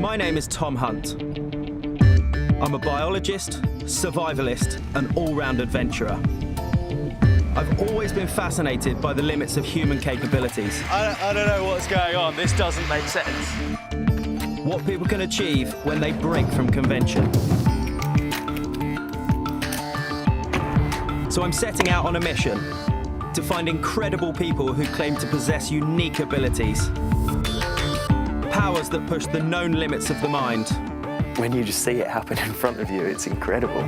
My name is Tom Hunt. I'm a biologist, survivalist, and all-round adventurer. I've always been fascinated by the limits of human capabilities. I don't know what's going on. This doesn't make sense. What people can achieve when they break from convention. So I'm setting out on a mission to find incredible people who claim to possess unique abilities. Powers that push the known limits of the mind. When you just see it happen in front of you, it's incredible.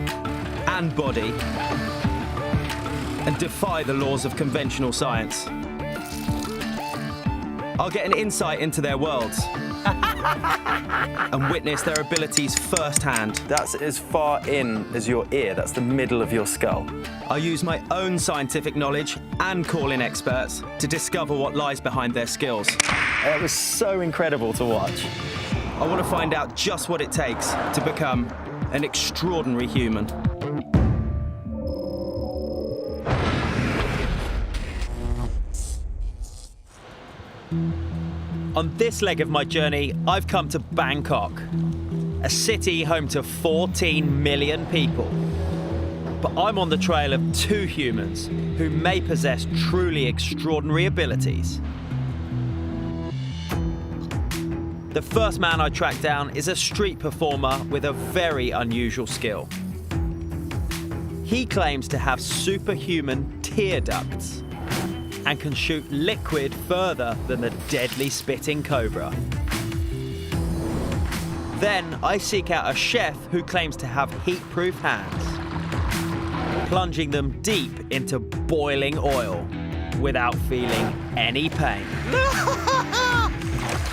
And body. And defy the laws of conventional science. I'll get an insight into their worlds and witness their abilities firsthand. That's as far in as your ear. That's the middle of your skull. I'll use my own scientific knowledge and call in experts to discover what lies behind their skills. It was so incredible to watch. I want to find out just what it takes to become an extraordinary human. On this leg of my journey, I've come to Bangkok, a city home to 14 million people. But I'm on the trail of two humans who may possess truly extraordinary abilities. The first man I tracked down is a street performer with a very unusual skill. He claims to have superhuman tear ducts and can shoot liquid further than the deadly spitting cobra. Then I seek out a chef who claims to have heat-proof hands, plunging them deep into boiling oil without feeling any pain.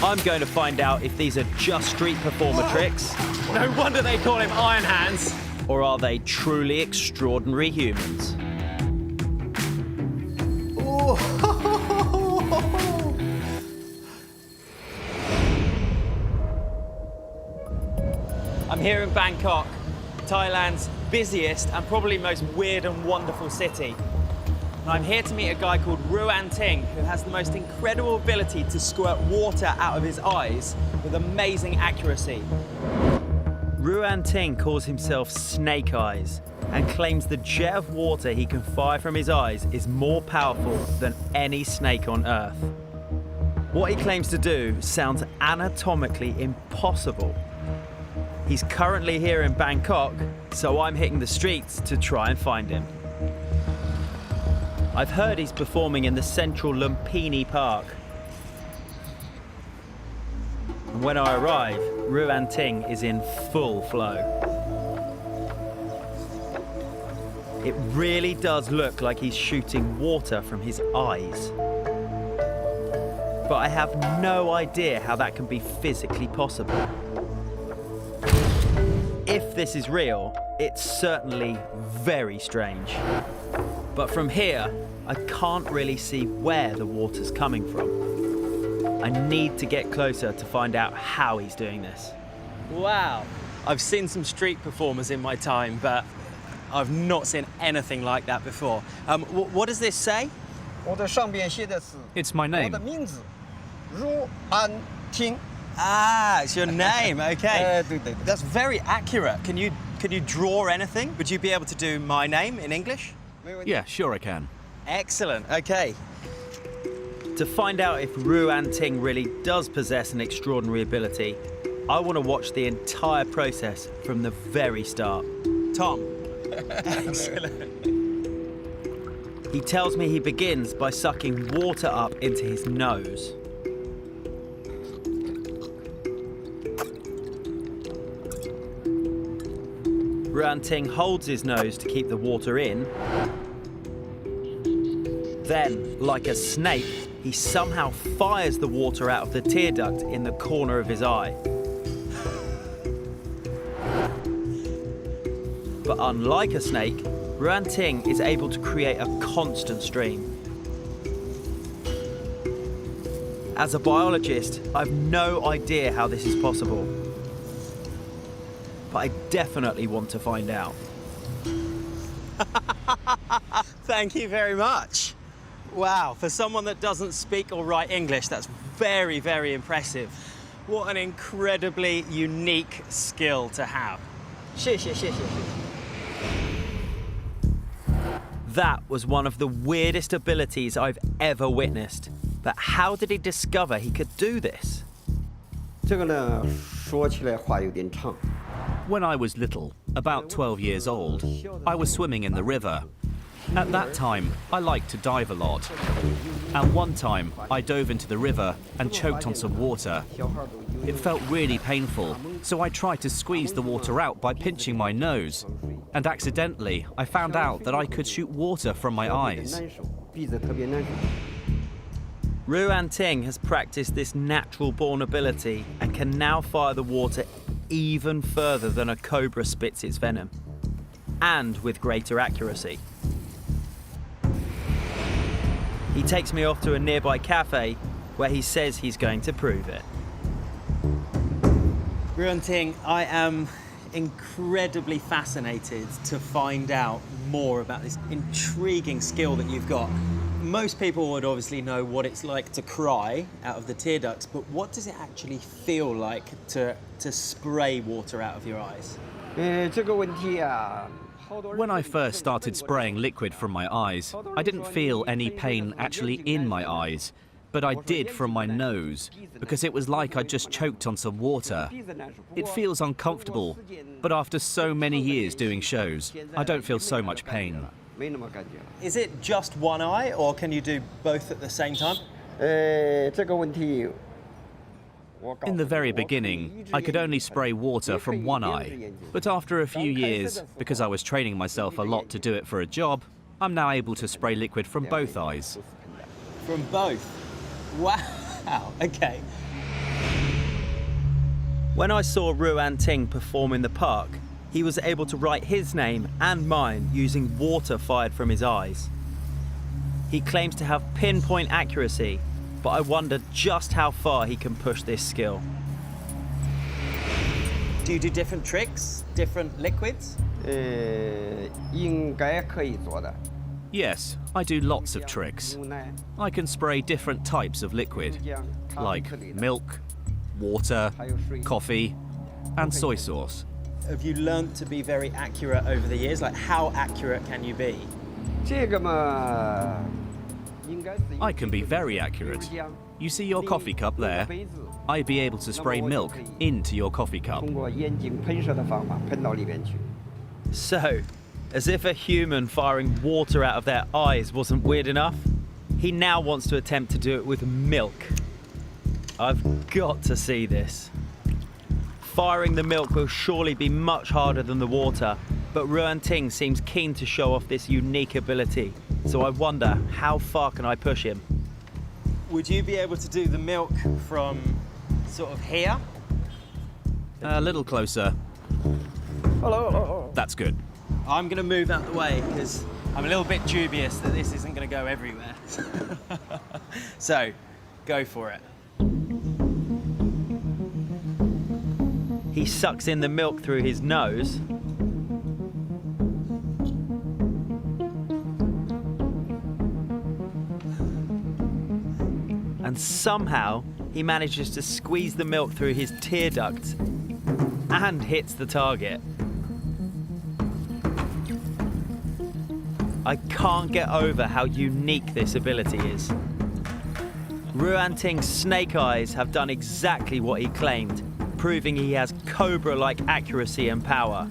I'm going to find out if these are just street performer tricks. No wonder they call him Iron Hands. Or are they truly extraordinary humans? I'm here in Bangkok, Thailand's busiest and probably most weird and wonderful city. And I'm here to meet a guy called Ruan Ting, who has the most incredible ability to squirt water out of his eyes with amazing accuracy. Ruan Ting calls himself Snake Eyes and claims the jet of water he can fire from his eyes is more powerful than any snake on Earth. What he claims to do sounds anatomically impossible. He's currently here in Bangkok, so I'm hitting the streets to try and find him. I've heard he's performing in the central Lumpini Park. And when I arrive, Ruan Ting is in full flow. It really does look like he's shooting water from his eyes. But I have no idea how that can be physically possible. If this is real, it's certainly very strange. But from here, I can't really see where the water's coming from. I need to get closer to find out how he's doing this. Wow. I've seen some street performers in my time, but I've not seen anything like that before. What does this say? It's my name. Ah, it's your name, okay. That's very accurate. Can you draw anything? Would you be able to do my name in English? Yeah, sure I can. Excellent, okay. To find out if Ruan Ting really does possess an extraordinary ability, I want to watch the entire process from the very start. Tom. Excellent. He tells me he begins by sucking water up into his nose. Ruan Ting holds his nose to keep the water in. Then, like a snake, he somehow fires the water out of the tear duct in the corner of his eye. But unlike a snake, Ruan Ting is able to create a constant stream. As a biologist, I've no idea how this is possible. But I definitely want to find out. Thank you very much. Wow, for someone that doesn't speak or write English, that's very, very impressive. What an incredibly unique skill to have. 谢谢谢谢谢谢。 That was one of the weirdest abilities I've ever witnessed. But how did he discover he could do this? 这个呢，说起来话有点长。 When I was little, about 12 years old, I was swimming in the river. At that time, I liked to dive a lot. And one time, I dove into the river and choked on some water. It felt really painful, so I tried to squeeze the water out by pinching my nose. And accidentally, I found out that I could shoot water from my eyes. 鼻子特别难受。 Ruan Ting has practiced this natural-born ability and can now fire the water even further than a cobra spits its venom, and with greater accuracy. He takes me off to a nearby cafe where he says he's going to prove it. Ruan Ting, I am incredibly fascinated to find out more about this intriguing skill that you've got. Most people would obviously know what it's like to cry out of the tear ducts, but what does it actually feel like to spray water out of your eyes? 这个问题啊，好多人 When I first started spraying liquid from my eyes, I didn't feel any pain actually in my eyes, but I did from my nose, because it was like I just choked on some water. It feels uncomfortable, but after so many years doing shows, I don't feel so much pain. 没那么感觉了。 Is it just one eye, or can you do both at the same time? 这个问题，我告诉 In the 你 very 我可以 beginning, 一只 I could 眼 only 睛 spray water from one eye. But after a few years, because I was training myself a lot to do it for a job, I'm now able to spray liquid from both eyes. From both? Wow, okay. When I saw Ruan Ting perform in the park, he was able to write his name and mine using water fired from his eyes. He claims to have pinpoint accuracy, but I wonder just how far he can push this skill. Do you do different tricks, different liquids? 应该可以做的。 Yes, I do lots of tricks. 牛奶、 I can spray different types of liquid, 浆、糖 like 之类的 milk, water, 还有水。 coffee, and soy sauce. Have you learnt to be very accurate over the years? Like, how accurate can you be? 这个嘛，应该是 I can be very accurate. You see your coffee cup there? I'd be able to spray milk into your coffee cup. 通过眼睛喷射的方法喷到里边去。 So, as if a human firing water out of their eyes wasn't weird enough, he now wants to attempt to do it with milk. I've got to see this. Firing the milk will surely be much harder than the water, but Ruan Ting seems keen to show off this unique ability, so I wonder, how far can I push him? Would you be able to do the milk from sort of here? A little closer. Hello. That's good. I'm going to move out the way because I'm a little bit dubious that this isn't going to go everywhere. So, go for it. He sucks in the milk through his nose. And somehow he manages to squeeze the milk through his tear duct and hits the target. I can't get over how unique this ability is. Ruan Ting's snake eyes have done exactly what he claimed, proving he has cobra-like accuracy and power.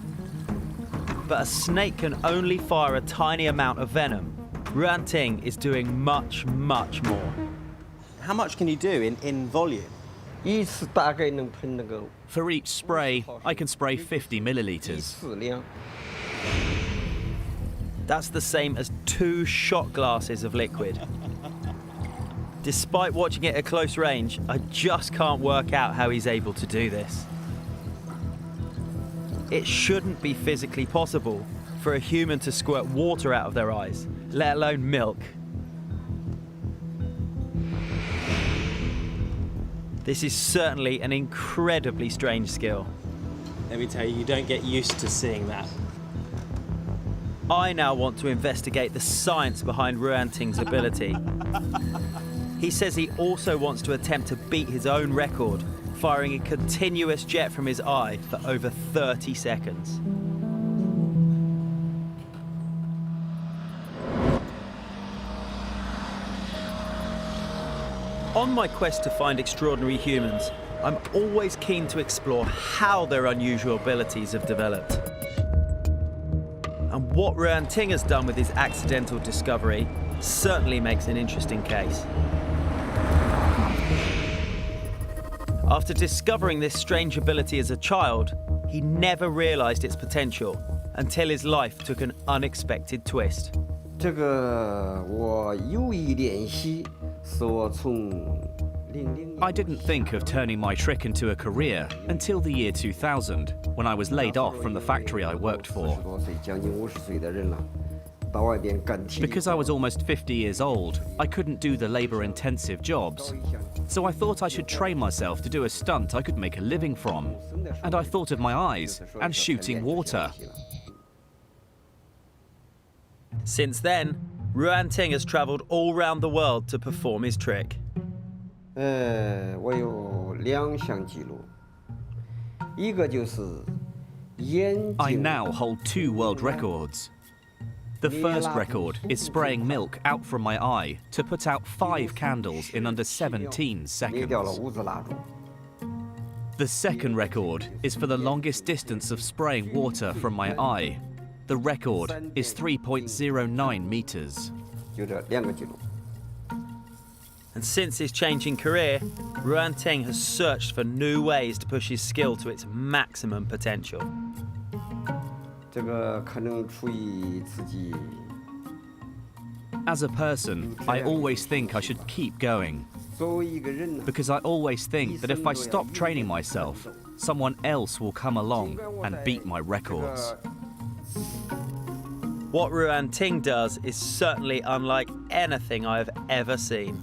But a snake can only fire a tiny amount of venom. Ruan Ting is doing much, much more. How much can you do in volume? 一次大概能喷那个 For each spray, I can spray 50 milliliters. 4两。 That's the same as 2 shot glasses of liquid. Despite watching it at close range, I just can't work out how he's able to do this. It shouldn't be physically possible for a human to squirt water out of their eyes, let alone milk. This is certainly an incredibly strange skill. Let me tell you, you don't get used to seeing that. I now want to investigate the science behind Ruan Ting's ability. He says he also wants to attempt to beat his own record, firing a continuous jet from his eye for over 30 seconds. On my quest to find extraordinary humans, I'm always keen to explore how their unusual abilities have developed. And what Ruan Ting has done with his accidental discovery certainly makes an interesting case. After discovering this strange ability as a child, he never realized its potential until his life took an unexpected twist. 这个我有意练习，是我从00 I didn't think of turning my trick into a career until the year 2000, when I was laid off from the factory I worked for. 40多岁，将近50岁的人了，到外边干体力。 Because I was almost 50 years old, I couldn't do the labor-intensive jobs. So I thought I should train myself to do a stunt I could make a living from. And I thought of my eyes and shooting water. Since then, Ruan Ting has traveled all around the world to perform his trick. 我有2项记录，一个就是眼睛。 I now hold 2 world records. The first record is spraying milk out from my eye to put out 5 candles in under 17 灭掉了 seconds. 5支蜡烛。 The second record is for the longest distance of spraying water from my eye. The record is 3.09 meters. 就这2个记录。 And since his changing career, Ruan Ting has searched for new ways to push his skill to its maximum potential. 这个可能出于自己。 As a person, I always think I should keep going. 作为一个人呢， Because I always think that if I stop training myself, someone else will come along and beat my records. What Ruan Ting does is certainly unlike anything I have ever seen.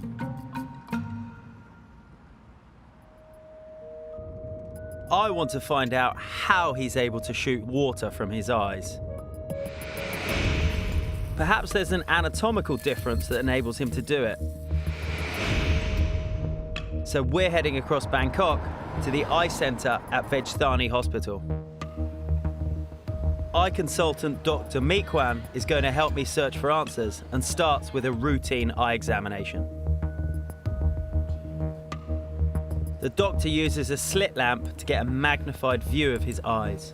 I want to find out how he's able to shoot water from his eyes. Perhaps there's an anatomical difference that enables him to do it. So we're heading across Bangkok to the eye centre at Vejthani Hospital. Eye consultant Dr. Meekwan is going to help me search for answers and starts with a routine eye examination. The doctor uses a slit lamp to get a magnified view of his eyes.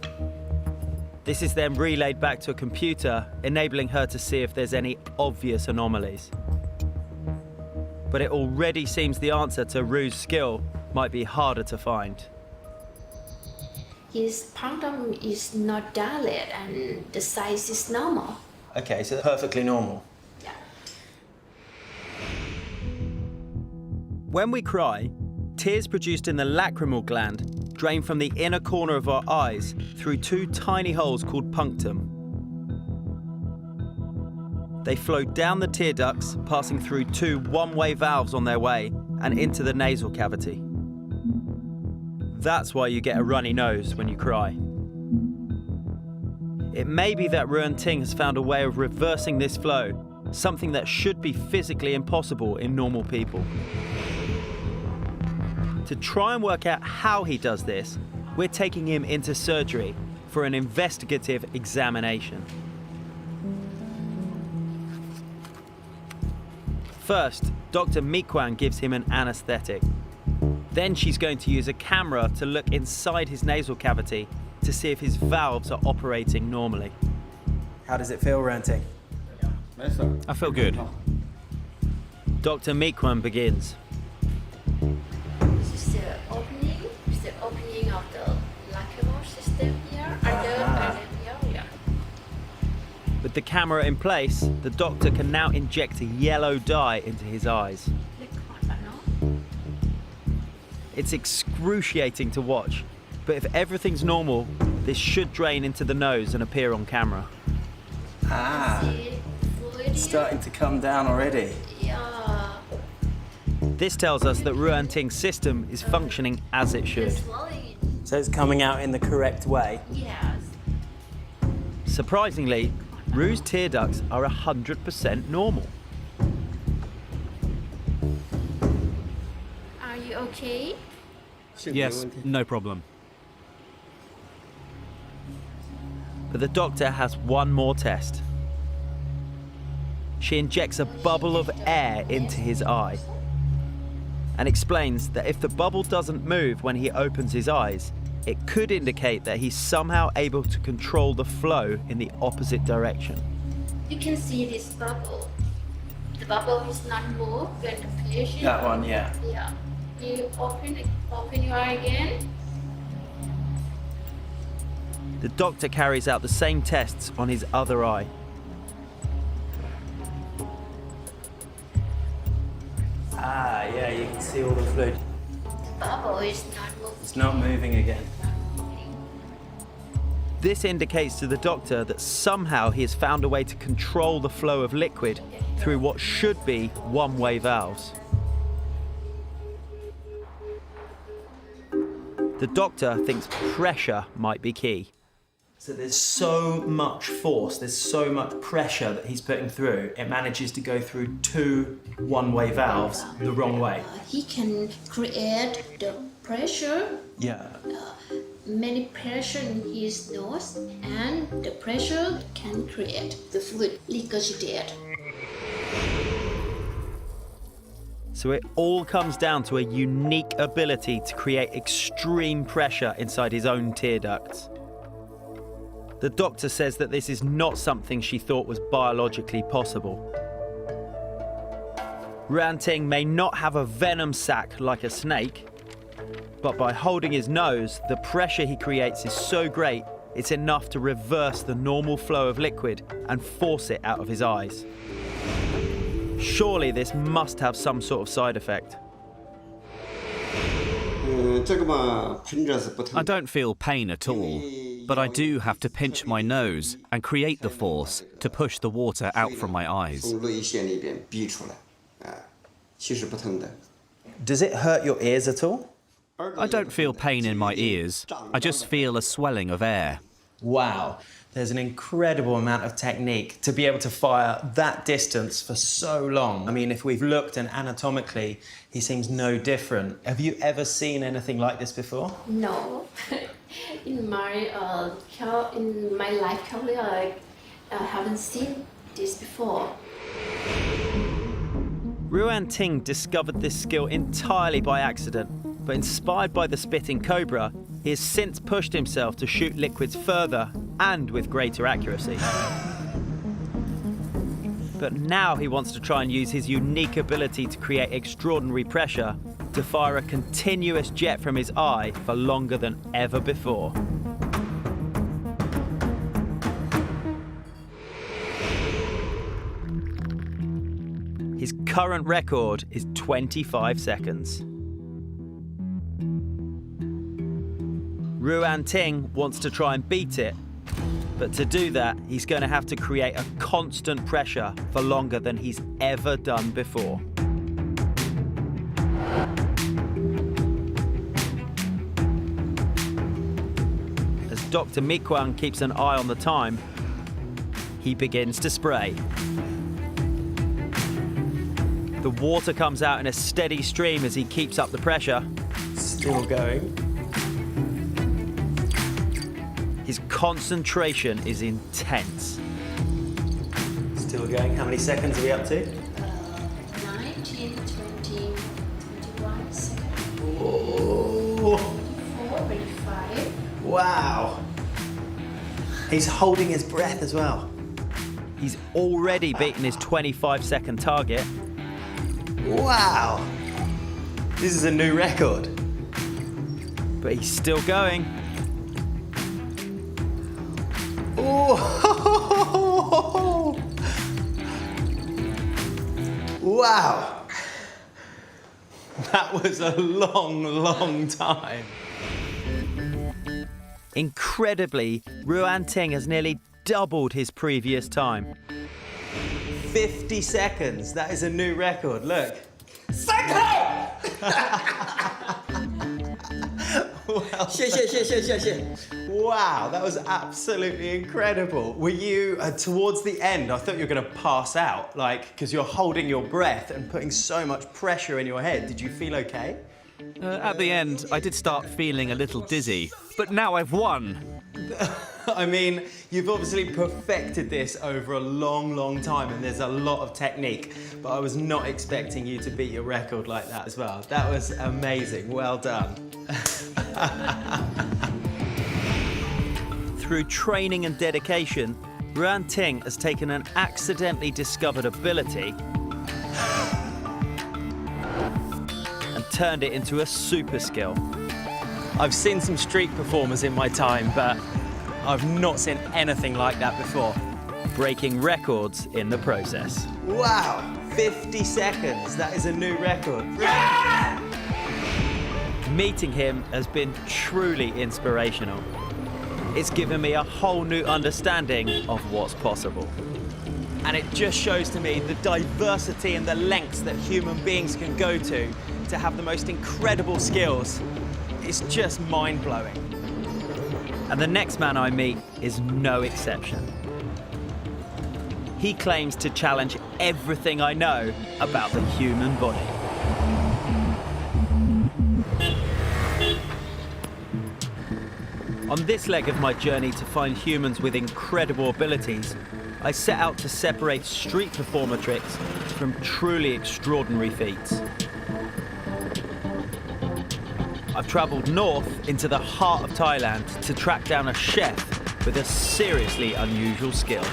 This is then relayed back to a computer, enabling her to see if there's any obvious anomalies. But it already seems the answer to Ru's skill might be harder to find. His punctum is not dilated and the size is normal. Okay, so perfectly normal. Yeah. When we cry, tears produced in the lacrimal gland drain from the inner corner of our eyes through 2 tiny holes called punctum. They flow down the tear ducts, passing through 2 one-way valves on their way and into the nasal cavity. That's why you get a runny nose when you cry. It may be that Ruan Ting has found a way of reversing this flow, something that should be physically impossible in normal people. To try and work out how he does this, we're taking him into surgery for an investigative examination. First, Dr. Meekwan gives him an anesthetic. Then she's going to use a camera to look inside his nasal cavity to see if his valves are operating normally. How does it feel, Ruan Ting? I feel good. Dr. Meekwan begins. This is the opening of the lacrimal system here, and here. With the camera in place, the doctor can now inject a yellow dye into his eyes. It's excruciating to watch, but if everything's normal, this should drain into the nose and appear on camera. Ah, it's starting to come down already. Yeah. This tells us that Ruan Ting's system is functioning as it should. Swelling. So it's coming out in the correct way. Yes. Surprisingly, Ru's tear ducts are 100% normal. Are you okay? Yes, no problem. But the doctor has one more test. She injects a bubble of air into his eye and explains that if the bubble doesn't move when he opens his eyes, it could indicate that he's somehow able to control the flow in the opposite direction. You can see this bubble. The bubble is not moved when the patient. That one, yeah. Yeah. You open your eye again. The doctor carries out the same tests on his other eye. Ah, yeah, you can see all the fluid. The bubble is not moving. It's not moving again. This indicates to the doctor that somehow he has found a way to control the flow of liquid through what should be one-way valves. The doctor thinks pressure might be key. So there's so much force, there's so much pressure that he's putting through, it manages to go through 2 one-way valves the wrong way. He can create the pressure, Yeah. many pressure in his nose, and the pressure can create the fluid regurgitate. So it all comes down to a unique ability to create extreme pressure inside his own tear ducts. The doctor says that this is not something she thought was biologically possible. Ruan Ting may not have a venom sac like a snake, but by holding his nose, the pressure he creates is so great, it's enough to reverse the normal flow of liquid and force it out of his eyes. Surely this must have some sort of side effect. I don't feel pain at all, but I do have to pinch my nose and create the force to push the water out from my eyes. Does it hurt your ears at all? I don't feel pain in my ears, I just feel a swelling of air. Wow, there's an incredible amount of technique to be able to fire that distance for so long. I mean, if we've looked and anatomically, he seems no different. Have you ever seen anything like this before? No, in my life career, I haven't seen this before. Ruan Ting discovered this skill entirely by accident, but inspired by the spitting cobra, he has since pushed himself to shoot liquids further and with greater accuracy. But now he wants to try and use his unique ability to create extraordinary pressure to fire a continuous jet from his eye for longer than ever before. His current record is 25 seconds. Ruan Ting wants to try and beat it, but to do that, he's going to have to create a constant pressure for longer than he's ever done before. As Dr. Mi Kwang keeps an eye on the time, he begins to spray. The water comes out in a steady stream as he keeps up the pressure. Still going. His concentration is intense. Still going. How many seconds are we up to? 19, 20, 21 seconds. Oh. 24, 25. Wow. He's holding his breath as well. He's already beaten his 25-second target. Wow. This is a new record. But he's still going. Oh! Wow. That was a long, long time. Incredibly, Ruan Ting has nearly doubled his previous time. 50 seconds. That is a new record. Look. Well, wow, that was absolutely incredible. Were you, towards the end, I thought you were going to pass out, like, because you're holding your breath and putting so much pressure in your head. Did you feel okay? At the end, I did start feeling a little dizzy, but now I've won. I mean, you've obviously perfected this over a long, long time, and there's a lot of technique, but I was not expecting you to beat your record like that as well. That was amazing. Well done. Through training and dedication, Ruan Ting has taken an accidentally discovered ability and turned it into a super skill. I've seen some street performers in my time, but I've not seen anything like that before. Breaking records in the process. Wow, 50 seconds. That is a new record. Meeting him has been truly inspirational. It's given me a whole new understanding of what's possible. And it just shows to me the diversity and the lengths that human beings can go to have the most incredible skills. It's just mind-blowing. And the next man I meet is no exception. He claims to challenge everything I know about the human body. On this leg of my journey to find humans with incredible abilities, I set out to separate street performer tricks from truly extraordinary feats. I've travelled north into the heart of Thailand to track down a chef with a seriously unusual skill.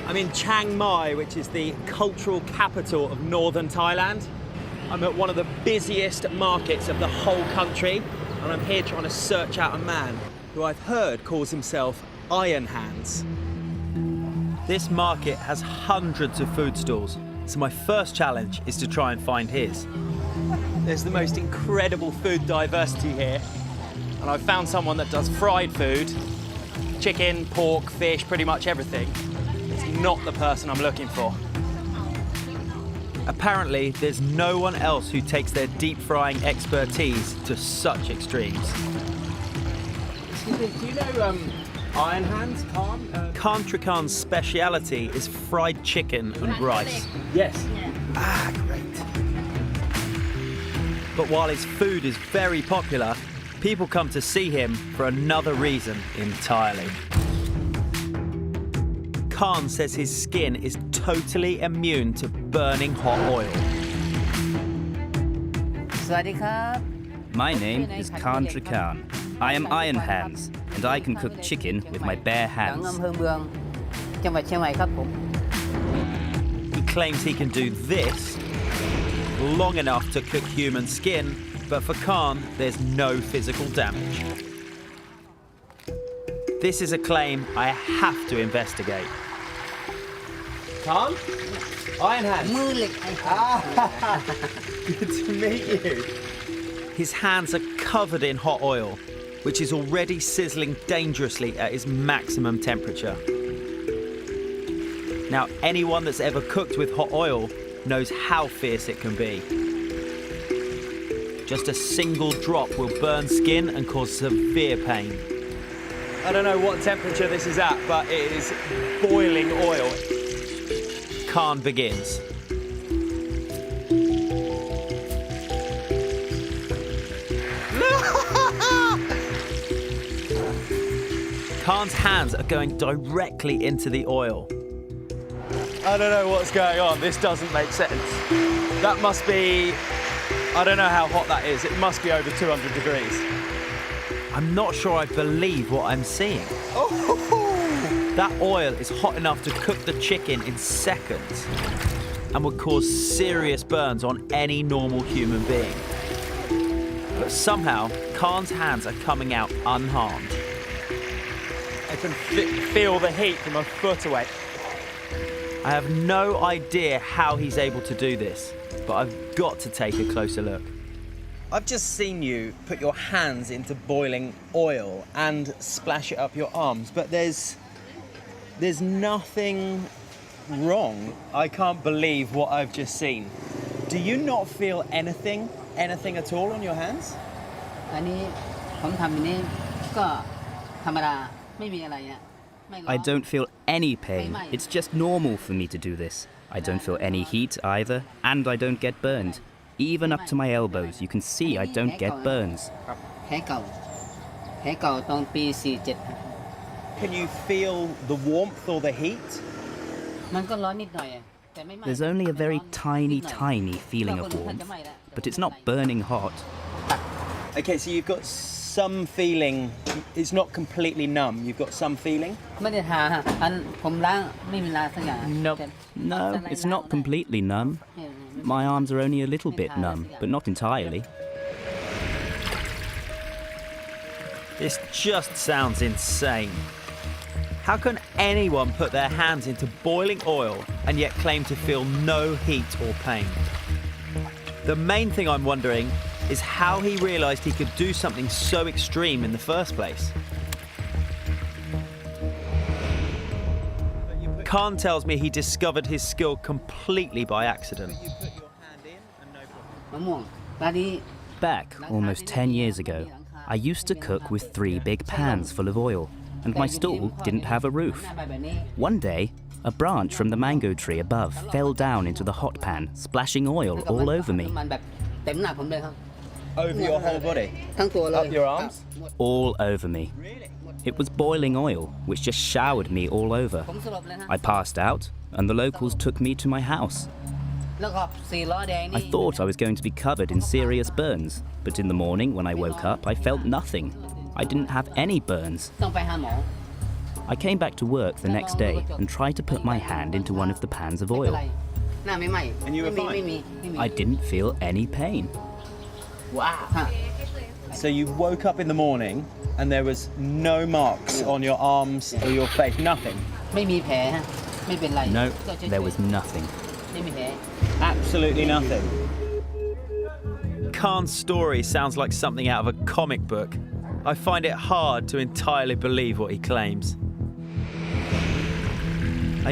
I'm in Chiang Mai, which is the cultural capital of northern Thailand. I'm at one of the busiest markets of the whole country, and I'm here trying to search out a man who I've heard calls himself Iron Hands. This market has hundreds of food stalls, so my first challenge is to try and find his. There's the most incredible food diversity here, and I've found someone that does fried food, chicken, pork, fish, pretty much everything. It's not the person I'm looking for. Apparently, there's no one else who takes their deep frying expertise to such extremes. Excuse me, do you know Iron Hands, Khan? Khan Trikan's speciality is fried chicken and rice. Yes. Ah, great. But while his food is very popular, people come to see him for another reason entirely. Khan says his skin is totally immune to burning hot oil. My name is Khan Trikan. I am Iron Hands, and I can cook chicken with my bare hands. He claims he can do this long enough to cook human skin, but for Khan, there's no physical damage. This is a claim I have to investigate. Khan? Iron Hands. Good to meet you. His hands are covered in hot oil, which is already sizzling dangerously at his maximum temperature. Now, anyone that's ever cooked with hot oil knows how fierce it can be. Just a single drop will burn skin and cause severe pain. I don't know what temperature this is at, but it is boiling oil. Khan begins. Khan's hands are going directly into the oil. I don't know what's going on. This doesn't make sense. That must be, I don't know how hot that is. It must be over 200 degrees. I'm not sure I believe what I'm seeing. Oh! That oil is hot enough to cook the chicken in seconds and would cause serious burns on any normal human being. But somehow, Khan's hands are coming out unharmed. I can feel the heat from a foot away. I have no idea how he's able to do this, but I've got to take a closer look. I've just seen you put your hands into boiling oil and splash it up your arms, but there's nothing wrong. I can't believe what I've just seen. Do you not feel anything at all on your hands? I don't feel any pain. It's just normal for me to do this. I don't feel any heat either, and I don't get burned. Even up to my elbows, you can see I don't get burns. แผลเก่าตอนปี47 Can you feel the warmth or the heat? มันก็ร้อนนิดหน่อยแต่ไม่มาก There's only a very tiny feeling of warmth, but it's not burning hot. Okay, so you've got some feeling. It's not completely numb. You've got some feeling. ไม่ได้ทาอันผมล้างไม่มีลาสักอย่าง No, it's not completely numb. My arms are only a little bit numb, but not entirely. This just sounds insane. How can anyone put their hands into boiling oil and yet claim to feel no heat or pain? The main thing I'm wondering is how he realised he could do something so extreme in the first place. Khan tells me he discovered his skill completely by accident. มะม่วงร้านนี้ Back almost 10 years ago, I used to cook with 3 big pans full of oil, and my stall didn't have a roof. หน้าใบแบบนี้ One day, a branch from the mango tree above fell down into the hot pan, splashing oil all over me. น้ำมันแบบเต็มหน้าผมเลยครับ Over your whole body. ทั้งตัวเลย Up your arms? All over me. It was boiling oil, which just showered me all over. ผมสลบเลยฮะ I passed out, and the locals took me to my house. แล้วก็4 ล้อแดง I นี่ thought I was going to be covered in serious burns, but in the morning when I woke up, I felt nothing. I didn't have any burns. ต้องไปหาหมอ I came back to work the next day and tried to put my hand into one of the pans of ไม่เป็น oil. ไรหน้าไม่ไหม้ And you were ไม่มี fine? I didn't feel any pain. ว้าวฮะ So you woke up in the morning and there was no marks on your arms or your face, nothing. ไม่มีแผลฮะไม่เป็นไร No, ก็เฉยๆ there was nothing. ไม่มีแผล Absolutely nothing. Khan's story sounds like something out of a comic book. I find it hard to entirely believe what he claims.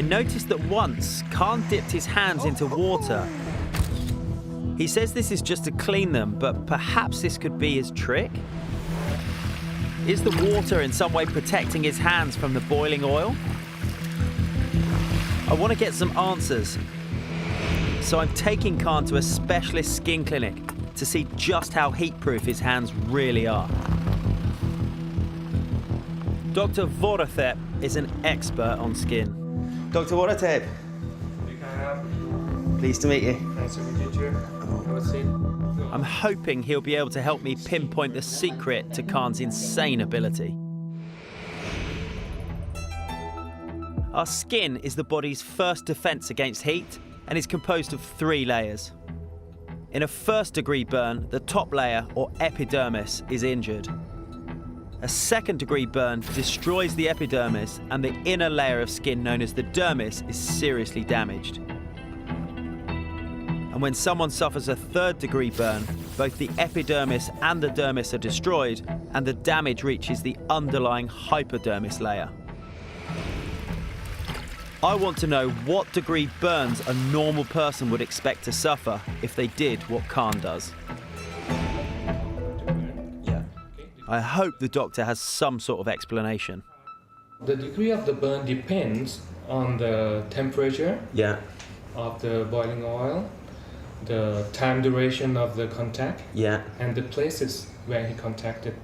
I noticed that once Khan dipped his hands into water. He says this is just to clean them, but perhaps this could be his trick? Is the water in some way protecting his hands from the boiling oil? I want to get some answers. So I'm taking Khan to a specialist skin clinic to see just how heat-proof his hands really are. Dr. Vorathep is an expert on skin. Dr. Watertape. Pleased to meet you. Nice to meet you too. Have a seat. I'm hoping he'll be able to help me pinpoint the secret to Khan's insane ability. Our skin is the body's first defense against heat and is composed of 3 layers. In a first-degree burn, the top layer, or epidermis, is injured. A second-degree burn destroys the epidermis, and the inner layer of skin known as the dermis is seriously damaged. And when someone suffers a third-degree burn, both the epidermis and the dermis are destroyed, and the damage reaches the underlying hypodermis layer. I want to know what degree burns a normal person would expect to suffer if they did what Khan does. Yeah. I hope the doctor has some sort of explanation. The degree of the burn depends on the temperature Yeah. of the boiling oil, the time duration of the contact, Yeah. and the places where he contacted.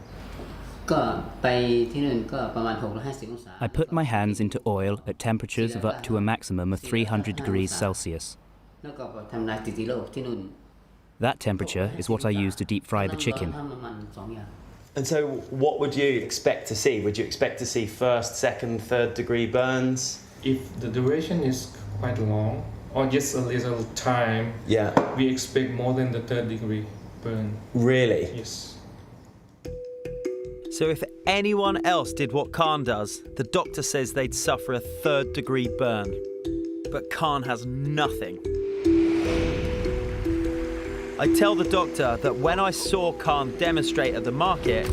ก็ไปที่นู่นก็ประมาณ650องศา I put my hands into oil at temperatures of up to a maximum of 300 degrees Celsius. แล้วก็ทำลายติดโลกที่นู่น That temperature is what I use to deep fry the chicken. ทำน้ำมัน2 อย่าง And so what would you expect to see? Would you expect to see first, second, third degree burns? If the duration is quite long, or just a little time, Yeah. we expect more than the 3rd degree burn. Really? Yes. So if anyone else did what Khan does, the doctor says they'd suffer a 3rd-degree burn. But Khan has nothing. I tell the doctor that when I saw Khan demonstrate at the market,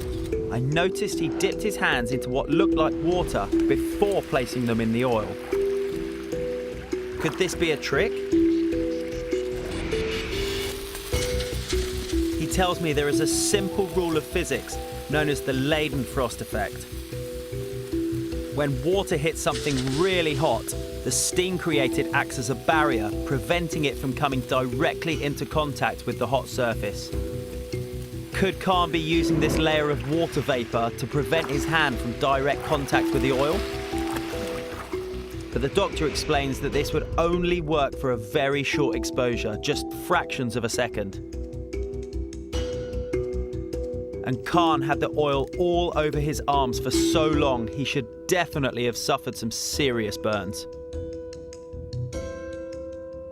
I noticed he dipped his hands into what looked like water before placing them in the oil. Could this be a trick? He tells me there is a simple rule of physics known as the Leidenfrost effect. When water hits something really hot, the steam created acts as a barrier, preventing it from coming directly into contact with the hot surface. Could Khan be using this layer of water vapor to prevent his hand from direct contact with the oil? But the doctor explains that this would only work for a very short exposure, just fractions of a second. And Khan had the oil all over his arms for so long, he should definitely have suffered some serious burns.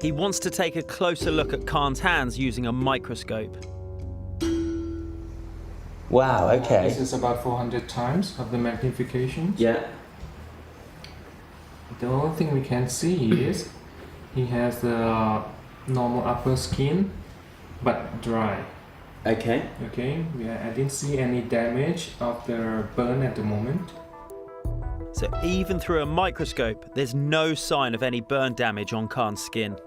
He wants to take a closer look at Khan's hands using a microscope. Wow, okay. This is about 400 times of the magnification. Yeah. The only thing we can see is he has the normal upper skin, but dry. Okay. Okay, I didn't see any damage of the burn at the moment. So even through a microscope, there's no sign of any burn damage on Khan's skin.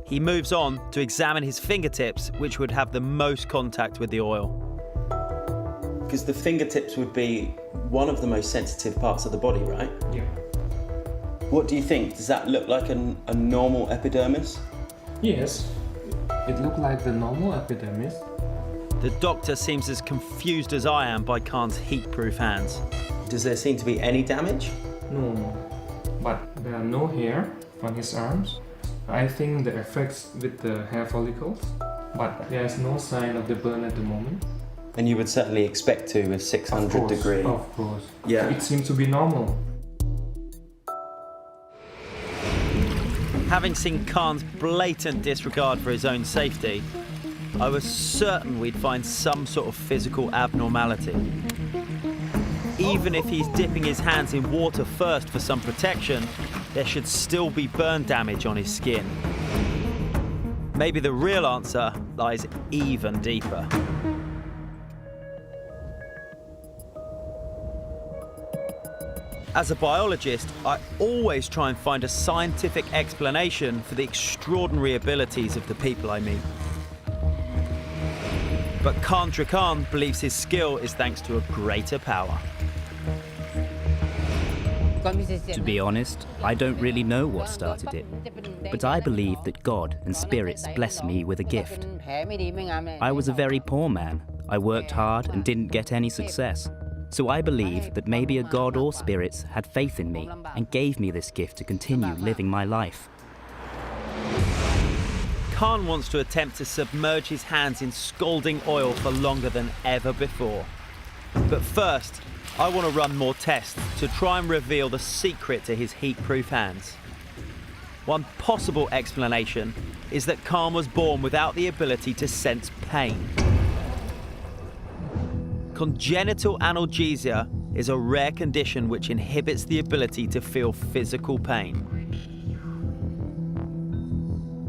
He moves on to examine his fingertips, which would have the most contact with the oil. Because the fingertips would be one of the most sensitive parts of the body, right? Yeah. What do you think? Does that look like a normal epidermis? Yes, it looked like the normal epidermis. The doctor seems as confused as I am by Khan's heat-proof hands. Does there seem to be any damage? No, but there are no hair on his arms. I think the effects with the hair follicles, but there's no sign of the burn at the moment. And you would certainly expect to with 600 degree. Of course. Yeah. It seems to be normal. Having seen Khan's blatant disregard for his own safety, I was certain we'd find some sort of physical abnormality. Even if he's dipping his hands in water first for some protection, there should still be burn damage on his skin. Maybe the real answer lies even deeper. As a biologist, I always try and find a scientific explanation for the extraordinary abilities of the people I meet. But Khan believes his skill is thanks to a greater power. To be honest, I don't really know what started it, but I believe that God and spirits blessed me with a gift. I was a very poor man. I worked hard and didn't get any success. So I believe that maybe a God or spirits had faith in me and gave me this gift to continue living my life. Khan wants to attempt to submerge his hands in scalding oil for longer than ever before. But first, I want to run more tests to try and reveal the secret to his heat-proof hands. One possible explanation is that Khan was born without the ability to sense pain. Congenital analgesia is a rare condition which inhibits the ability to feel physical pain.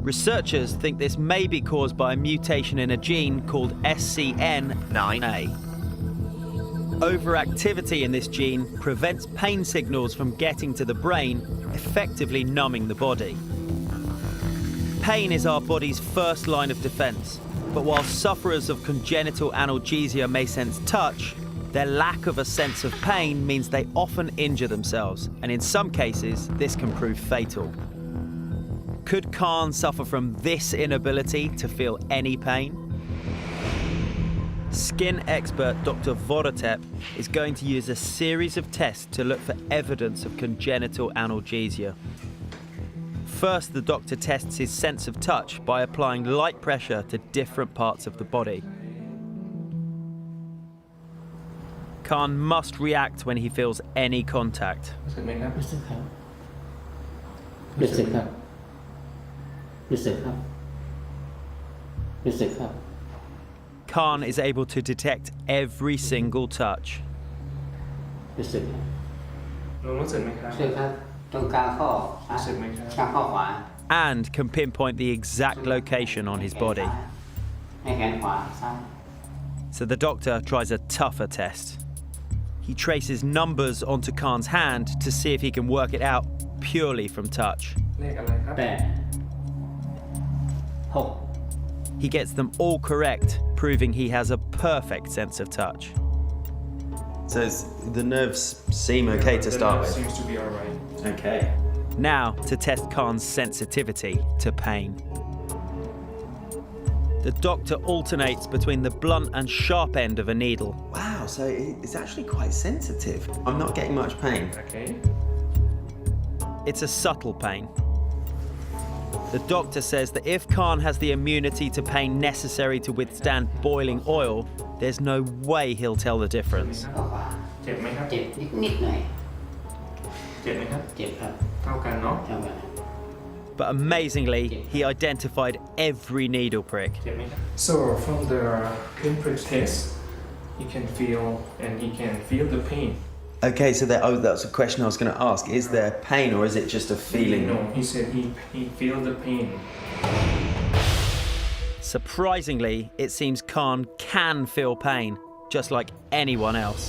Researchers think this may be caused by a mutation in a gene called SCN9A. Overactivity in this gene prevents pain signals from getting to the brain, effectively numbing the body. Pain is our body's first line of defense. But while sufferers of congenital analgesia may sense touch, their lack of a sense of pain means they often injure themselves, and in some cases, this can prove fatal. Could Khan suffer from this inability to feel any pain? Skin expert Dr. Vodotep is going to use a series of tests to look for evidence of congenital analgesia. First, the doctor tests his sense of touch by applying light pressure to different parts of the body. Khan must react when he feels any contact. Khan is able to detect every single touch. And can pinpoint the exact location on his body. So the doctor tries a tougher test. He traces numbers onto Khan's hand to see if he can work it out purely from touch. He gets them all correct, proving he has a perfect sense of touch. So the nerves seem okay to start with. Seems to be alright. Okay. Now to test Khan's sensitivity to pain. The doctor alternates between the blunt and sharp end of a needle. Wow, so it's actually quite sensitive. I'm not getting much pain. Okay. It's a subtle pain. The doctor says that if Khan has the immunity to pain necessary to withstand boiling oil, there's no way he'll tell the difference. เจ็บไหมครับ เจ็บนิดๆหน่อย เจ็บไหมครับ เจ็บครับ เท่ากันเนาะ เท่ากัน But amazingly, he identified every needle prick. เจ็บไหมครับ So from the pinprick test he can feel the pain. Okay, so that's a question I was going to ask. Is there pain or is it just a feeling? No, he said he feel the pain. Surprisingly, it seems Khan can feel pain, just like anyone else.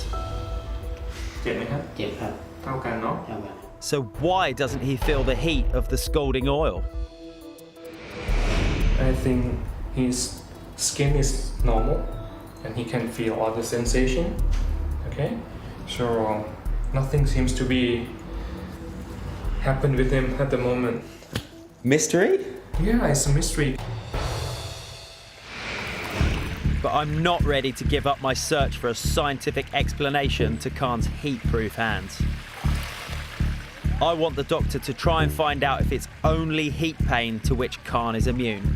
เจ็บไหมครับ เจ็บครับ เท่ากันเนาะ เท่ากัน So why doesn't he feel the heat of the scalding oil? I think his skin is normal and he can feel all the sensation. Okay, so nothing seems to be happen with him at the moment. Mystery? Yeah, it's a mystery. But I'm not ready to give up my search for a scientific explanation to Khan's heat-proof hands. I want the doctor to try and find out if it's only heat pain to which Khan is immune.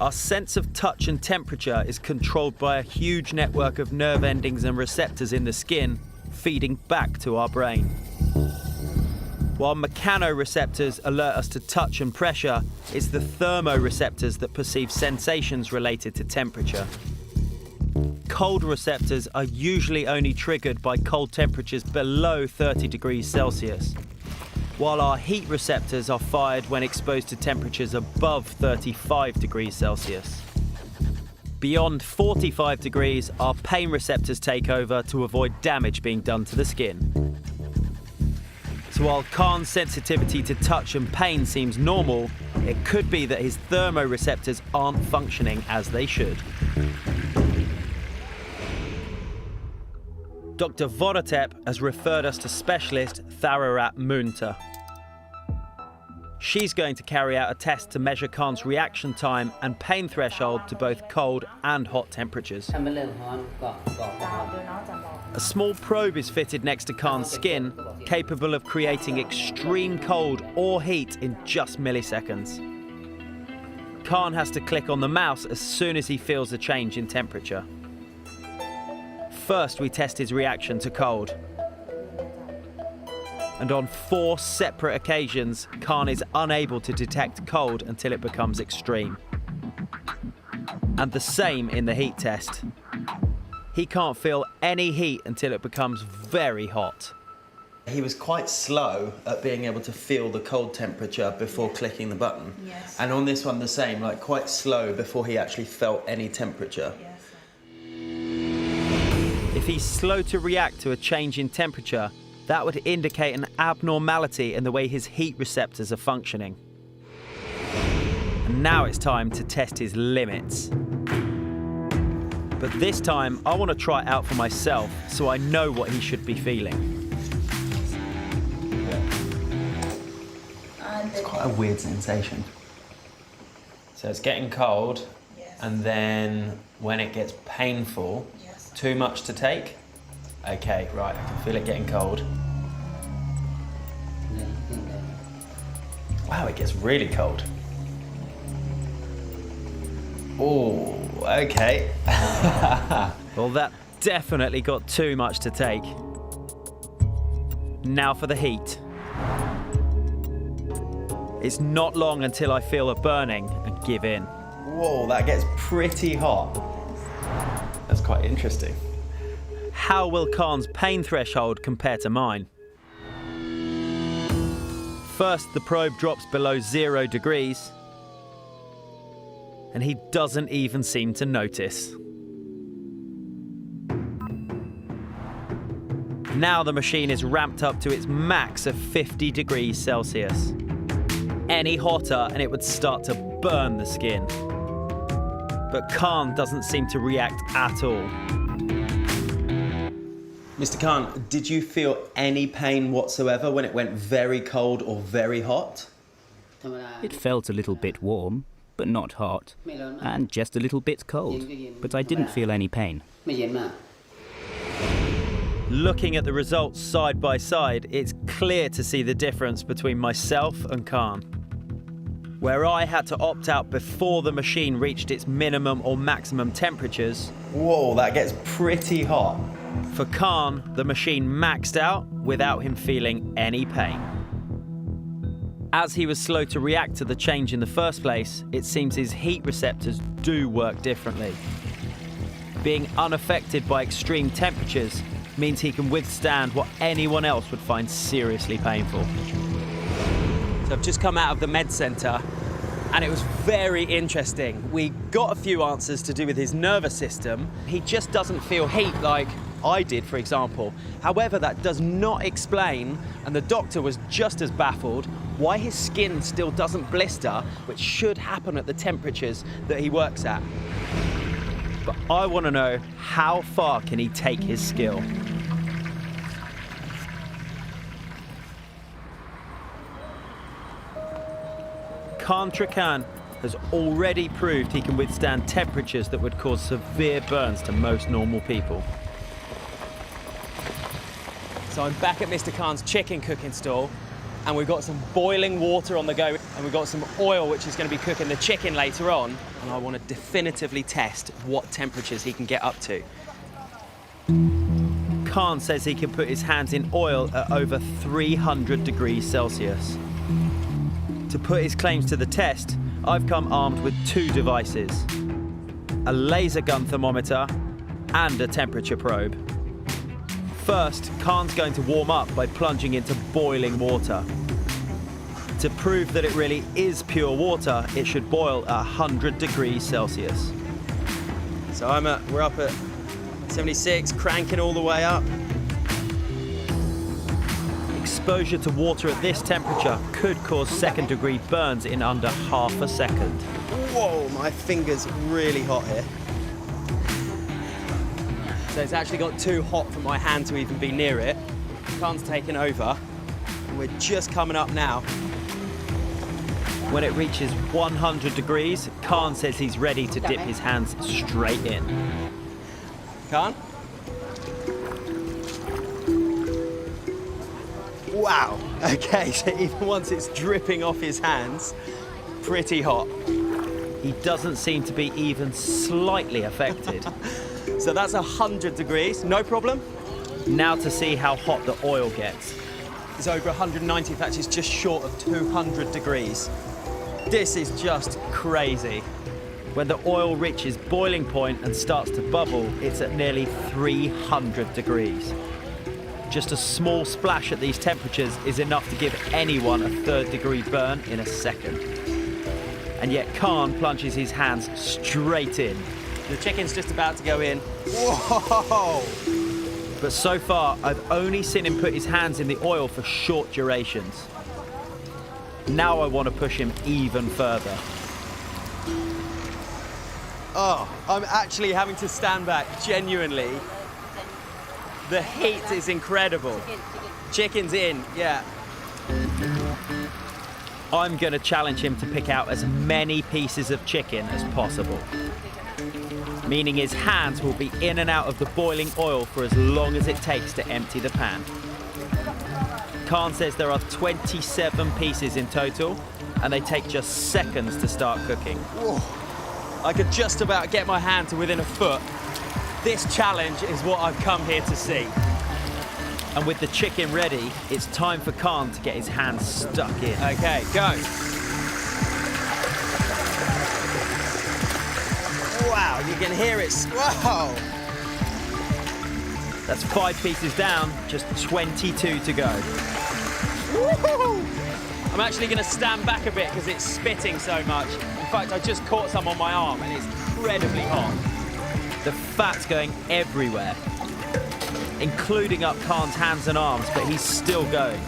Our sense of touch and temperature is controlled by a huge network of nerve endings and receptors in the skin, feeding back to our brain. While mechanoreceptors alert us to touch and pressure, it's the thermoreceptors that perceive sensations related to temperature. Cold receptors are usually only triggered by cold temperatures below 30 degrees Celsius, while our heat receptors are fired when exposed to temperatures above 35 degrees Celsius. Beyond 45 degrees, our pain receptors take over to avoid damage being done to the skin. So while Khan's sensitivity to touch and pain seems normal, it could be that his thermoreceptors aren't functioning as they should. Dr. Vodotep has referred us to specialist Thararat Munta. She's going to carry out a test to measure Khan's reaction time and pain threshold to both cold and hot temperatures. ถ้ามันเริ่มร้อนก็บอก A small probe is fitted next to Khan's skin, capable of creating extreme cold or heat in just milliseconds. Khan has to click on the mouse as soon as he feels a change in temperature. First, we test his reaction to cold. And on 4 separate occasions, Khan is unable to detect cold until it becomes extreme. And the same in the heat test. He can't feel any heat until it becomes very hot. He was quite slow at being able to feel the cold temperature before clicking the button. Yes. And on this one the same, like quite slow before he actually felt any temperature. If he's slow to react to a change in temperature, that would indicate an abnormality in the way his heat receptors are functioning. And now it's time to test his limits. But this time, I want to try it out for myself so I know what he should be feeling. It's quite a weird sensation. So it's getting cold, and then when it gets painful, too much to take? Okay, right, I can feel it getting cold. Wow, it gets really cold. Oh, okay. Well, that definitely got too much to take. Now for the heat. It's not long until I feel a burning and give in. Whoa, that gets pretty hot. That's quite interesting. How will Khan's pain threshold compare to mine? First, the probe drops below 0 degrees, and he doesn't even seem to notice. Now the machine is ramped up to its max of 50 degrees Celsius. Any hotter and it would start to burn the skin. But Khan doesn't seem to react at all. Mr. Khan, did you feel any pain whatsoever when it went very cold or very hot? It felt a little bit warm, but not hot, and just a little bit cold, but I didn't feel any pain. Looking at the results side by side, it's clear to see the difference between myself and Khan. Where I had to opt out before the machine reached its minimum or maximum temperatures. Whoa, that gets pretty hot. For Khan, the machine maxed out without him feeling any pain. As he was slow to react to the change in the first place, it seems his heat receptors do work differently. Being unaffected by extreme temperatures means he can withstand what anyone else would find seriously painful. So I've just come out of the med centre and it was very interesting. We got a few answers to do with his nervous system. He just doesn't feel heat like I did, for example. However, that does not explain, and the doctor was just as baffled, why his skin still doesn't blister, which should happen at the temperatures that he works at. But I want to know, how far can he take his skill? Khan Trakan has already proved he can withstand temperatures that would cause severe burns to most normal people. So I'm back at Mr. Khan's chicken cooking stall, and we've got some boiling water on the go, and we've got some oil which is going to be cooking the chicken later on, and I want to definitively test what temperatures he can get up to. Khan says he can put his hands in oil at over 300 degrees Celsius. To put his claims to the test, I've come armed with two devices: a laser gun thermometer and a temperature probe. First, Khan's going to warm up by plunging into boiling water. To prove that it really is pure water, it should boil at 100 degrees Celsius. So we're up at 76, cranking all the way up. Exposure to water at this temperature could cause second-degree burns in under half a second. Whoa, my finger's really hot here. So it's actually got too hot for my hand to even be near it. Khan's taken over, and we're just coming up now. When it reaches 100 degrees, Khan says he's ready to dip his hands straight in. Khan? Wow, okay, so even once it's dripping off his hands, pretty hot. He doesn't seem to be even slightly affected. So that's 100 degrees, no problem. Now to see how hot the oil gets. It's over 190, in fact it's just short of 200 degrees. This is just crazy. When the oil reaches boiling point and starts to bubble, it's at nearly 300 degrees. Just a small splash at these temperatures is enough to give anyone a third-degree burn in a second. And yet Khan plunges his hands straight in. The chicken's just about to go in. Whoa! But so far, I've only seen him put his hands in the oil for short durations. Now I want to push him even further. Oh, I'm actually having to stand back, genuinely. The heat is incredible. Chicken's in, yeah. I'm going to challenge him to pick out as many pieces of chicken as possible. Meaning his hands will be in and out of the boiling oil for as long as it takes to empty the pan. Khan says there are 27 pieces in total, and they take just seconds to start cooking. Whoa. I could just about get my hand to within a foot. This challenge is what I've come here to see. And with the chicken ready, it's time for Khan to get his hands stuck in. Okay, go. Wow, you can hear it. Wow. That's 5 pieces down, just 22 to go. Woo-hoo! I'm actually going to stand back a bit because it's spitting so much. In fact, I just caught some on my arm and it's incredibly hot. The fat's going everywhere, including up Khan's hands and arms, but he's still going.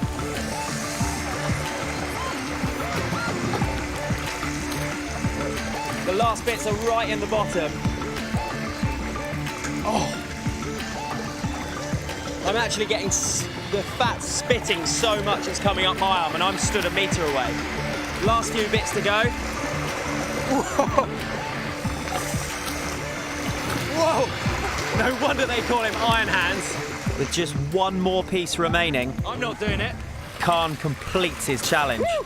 The last bits are right in the bottom. Oh. I'm actually getting the fat spitting so much it's coming up my arm, and I'm stood a metre away. Last few bits to go. Whoa! Whoa! No wonder they call him Iron Hands. With just one more piece remaining, I'm not doing it. Khan completes his challenge. Woo!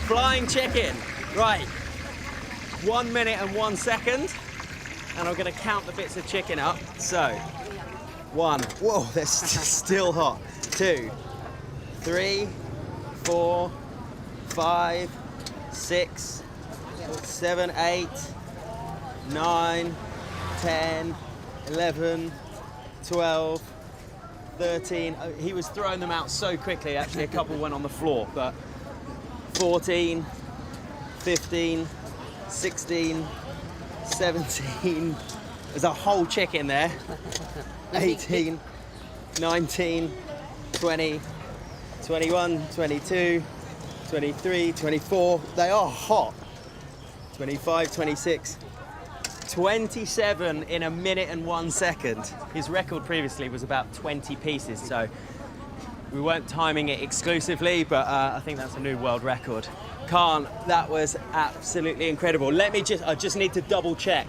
Flying chicken. Right. 1 minute and 1 second. And I'm going to count the bits of chicken up. So, 1. Whoa, they're still hot. 2, 3, 4, 5, 6, 7, 8, 9, 10, 11, 12, 13. He was throwing them out so quickly, actually a couple went on the floor, but 14, 15, 16, 17. There's a whole chicken there. 18, 19, 20, 21, 22, 23, 24. They are hot. 25, 26, 27 in 1 minute and 1 second. His record previously was about 20 pieces, so we weren't timing it exclusively, but I think that's a new world record. Khan, that was absolutely incredible. I just need to double check.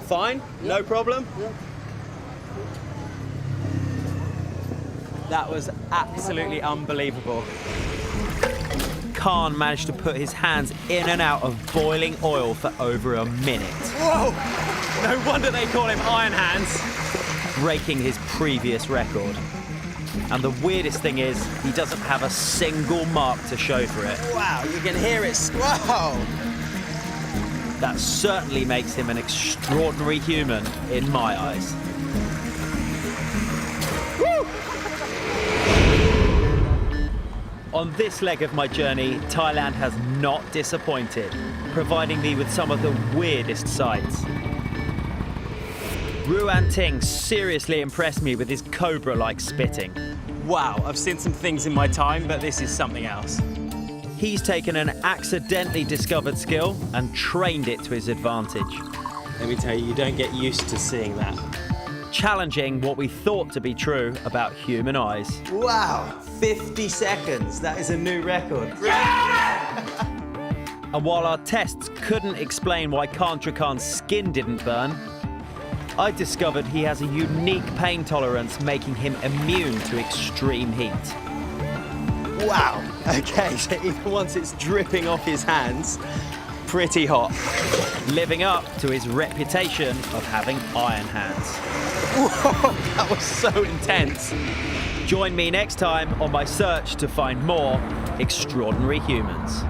Fine? No problem? That was absolutely unbelievable. Khan managed to put his hands in and out of boiling oil for over a minute. Whoa! No wonder they call him Iron Hands. Breaking his previous record. And the weirdest thing is, he doesn't have a single mark to show for it. Wow, you can hear it. Wow! That certainly makes him an extraordinary human in my eyes. Woo! On this leg of my journey, Thailand has not disappointed, providing me with some of the weirdest sights. Ruan Ting seriously impressed me with his cobra-like spitting. Wow, I've seen some things in my time, but this is something else. He's taken an accidentally discovered skill and trained it to his advantage. Let me tell you, you don't get used to seeing that. Challenging what we thought to be true about human eyes. Wow, 50 seconds. That is a new record. And while our tests couldn't explain why Kantra Khan's skin didn't burn, I discovered he has a unique pain tolerance, making him immune to extreme heat. Wow. Okay, so even once it's dripping off his hands, pretty hot. Living up to his reputation of having iron hands. Whoa, that was so intense. Join me next time on my search to find more extraordinary humans.